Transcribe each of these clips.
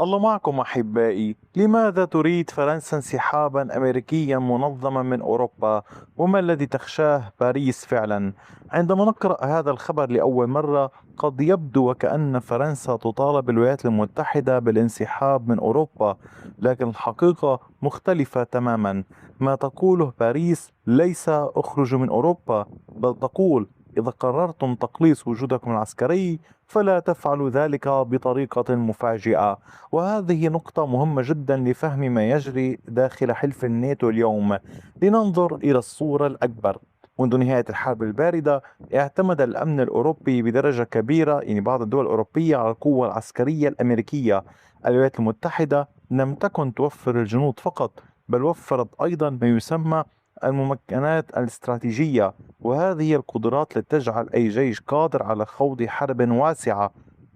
الله معكم أحبائي. لماذا تريد فرنسا انسحابا أمريكيا منظما من أوروبا؟ وما الذي تخشاه باريس فعلا؟ عندما نقرأ هذا الخبر لأول مرة قد يبدو وكأن فرنسا تطالب الولايات المتحدة بالانسحاب من أوروبا، لكن الحقيقة مختلفة تماما. ما تقوله باريس ليس اخرجوا من أوروبا، بل تقول إذا قررتم تقليص وجودكم العسكري فلا تفعلوا ذلك بطريقة مفاجئة. وهذه نقطة مهمة جدا لفهم ما يجري داخل حلف الناتو اليوم. لننظر إلى الصورة الأكبر. منذ نهاية الحرب الباردة اعتمد الأمن الأوروبي بدرجة كبيرة، يعني بعض الدول الأوروبية، على القوة العسكرية الأمريكية. الولايات المتحدة لم تكن توفر الجنود فقط، بل وفرت أيضا ما يسمى الممكنات الاستراتيجية، وهذه هي القدرات التي تجعل أي جيش قادر على خوض حرب واسعة: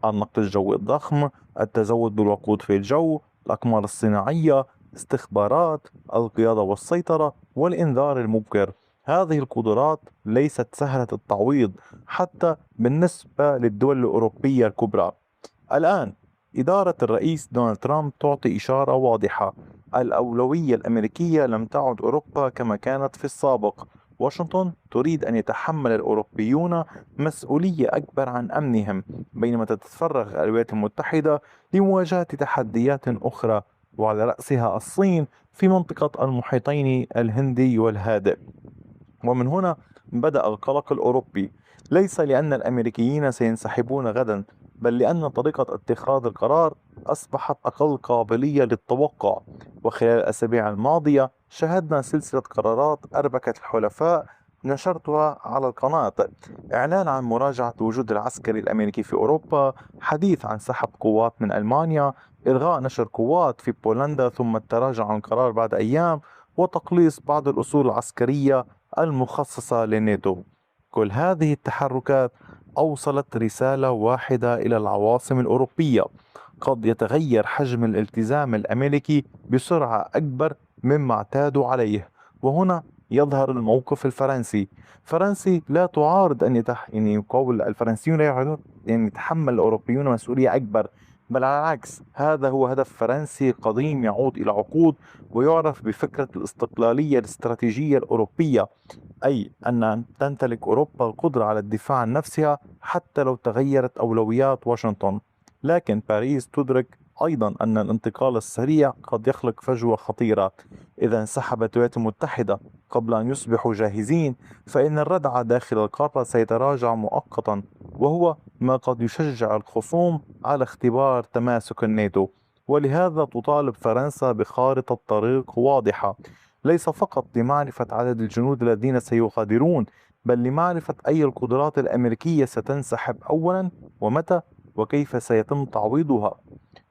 النقل الجوي الضخم، التزود بالوقود في الجو، الأقمار الصناعية، استخبارات، القيادة والسيطرة، والإنذار المبكر. هذه القدرات ليست سهلة التعويض حتى بالنسبة للدول الأوروبية الكبرى. الآن إدارة الرئيس دونالد ترامب تعطي إشارة واضحة: الأولوية الأمريكية لم تعد أوروبا كما كانت في السابق. واشنطن تريد أن يتحمل الأوروبيون مسؤولية أكبر عن أمنهم، بينما تتفرغ الولايات المتحدة لمواجهة تحديات أخرى، وعلى رأسها الصين في منطقة المحيطين الهندي والهادئ. ومن هنا بدأ القلق الأوروبي، ليس لأن الأمريكيين سينسحبون غدا، بل لأن طريقة اتخاذ القرار أصبحت أقل قابلية للتوقع. وخلال الأسابيع الماضية شهدنا سلسلة قرارات أربكت الحلفاء نشرتها على القناة: إعلان عن مراجعة الوجود العسكري الأمريكي في أوروبا، حديث عن سحب قوات من ألمانيا، إلغاء نشر قوات في بولندا ثم التراجع عن القرار بعد أيام، وتقليص بعض الأصول العسكرية المخصصة للناتو. كل هذه التحركات أوصلت رسالة واحدة إلى العواصم الأوروبية: قد يتغير حجم الالتزام الأمريكي بسرعة أكبر مما اعتادوا عليه. وهنا يظهر الموقف الفرنسي. فرنسي لا تعارض أن يعني يقول الفرنسيون لا يعارضون أن يتحمل الأوروبيون مسؤولية أكبر، بل على العكس، هذا هو هدف فرنسي قديم يعود إلى عقود، ويعرف بفكرة الاستقلالية الاستراتيجية الأوروبية، أي أن تمتلك أوروبا القدرة على الدفاع عن نفسها حتى لو تغيرت أولويات واشنطن. لكن باريس تدرك أيضا أن الانتقال السريع قد يخلق فجوة خطيرة. إذا انسحبت الولايات المتحدة قبل أن يصبحوا جاهزين، فإن الردع داخل القارة سيتراجع مؤقتا، وهو ما قد يشجع الخصوم على اختبار تماسك الناتو. ولهذا تطالب فرنسا بخارطة طريق واضحة، ليس فقط لمعرفة عدد الجنود الذين سيغادرون، بل لمعرفة أي القدرات الأمريكية ستنسحب أولا، ومتى، وكيف سيتم تعويضها.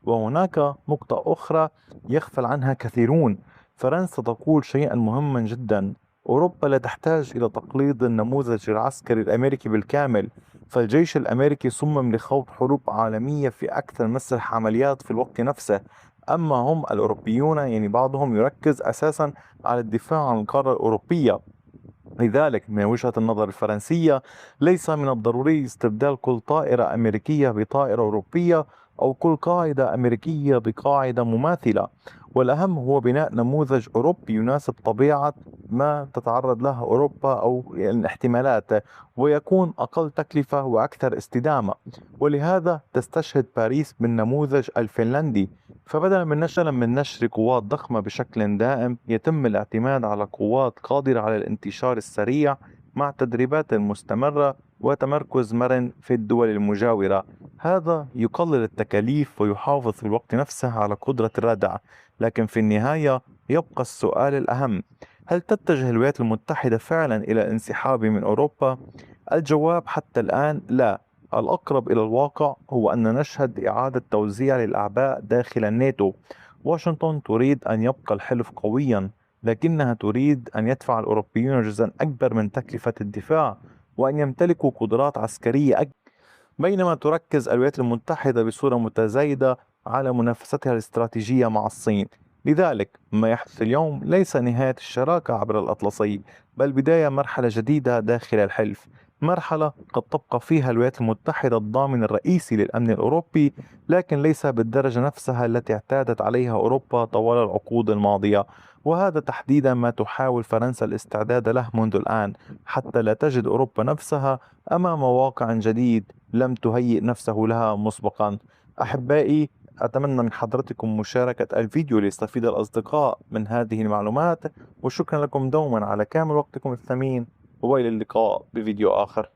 وهناك نقطة أخرى يغفل عنها كثيرون: فرنسا تقول شيئا مهما جدا: أوروبا لا تحتاج إلى تقليد النموذج العسكري الأمريكي بالكامل، فالجيش الأمريكي صمم لخوض حروب عالمية في أكثر مسرح عمليات في الوقت نفسه. أما هم الأوروبيون، يعني بعضهم يركز أساسا على الدفاع عن القارة الأوروبية. لذلك من وجهة النظر الفرنسية ليس من الضروري استبدال كل طائرة أمريكية بطائرة أوروبية، أو كل قاعدة أمريكية بقاعدة مماثلة. والأهم هو بناء نموذج أوروبي يناسب طبيعة ما تتعرض لها أوروبا أو الاحتمالات، ويكون أقل تكلفة وأكثر استدامة. ولهذا تستشهد باريس بالنموذج الفنلندي، فبدلا من نشر قوات ضخمة بشكل دائم، يتم الاعتماد على قوات قادرة على الانتشار السريع مع تدريبات مستمرة وتمركز مرن في الدول المجاورة. هذا يقلل التكاليف ويحافظ في الوقت نفسه على قدرة الردع. لكن في النهاية يبقى السؤال الأهم: هل تتجه الولايات المتحدة فعلا إلى الانسحاب من أوروبا؟ الجواب حتى الآن لا. الأقرب إلى الواقع هو أن نشهد إعادة توزيع للأعباء داخل الناتو. واشنطن تريد أن يبقى الحلف قويا، لكنها تريد أن يدفع الأوروبيون جزءا أكبر من تكلفة الدفاع، وأن يمتلكوا قدرات عسكرية أكبر، بينما تركز الولايات المتحدة بصورة متزايدة على منافستها الاستراتيجية مع الصين. لذلك ما يحدث اليوم ليس نهاية الشراكة عبر الأطلسي، بل بداية مرحلة جديدة داخل الحلف. مرحلة قد تبقى فيها الولايات المتحدة الضامن الرئيسي للأمن الأوروبي، لكن ليس بالدرجة نفسها التي اعتادت عليها أوروبا طوال العقود الماضية. وهذا تحديدا ما تحاول فرنسا الاستعداد له منذ الآن، حتى لا تجد أوروبا نفسها أمام واقع جديد لم تهيئ نفسه لها مسبقا. أحبائي، أتمنى من حضرتكم مشاركة الفيديو ليستفيد الأصدقاء من هذه المعلومات، وشكرا لكم دوما على كامل وقتكم الثمين، وإلى اللقاء بفيديو آخر.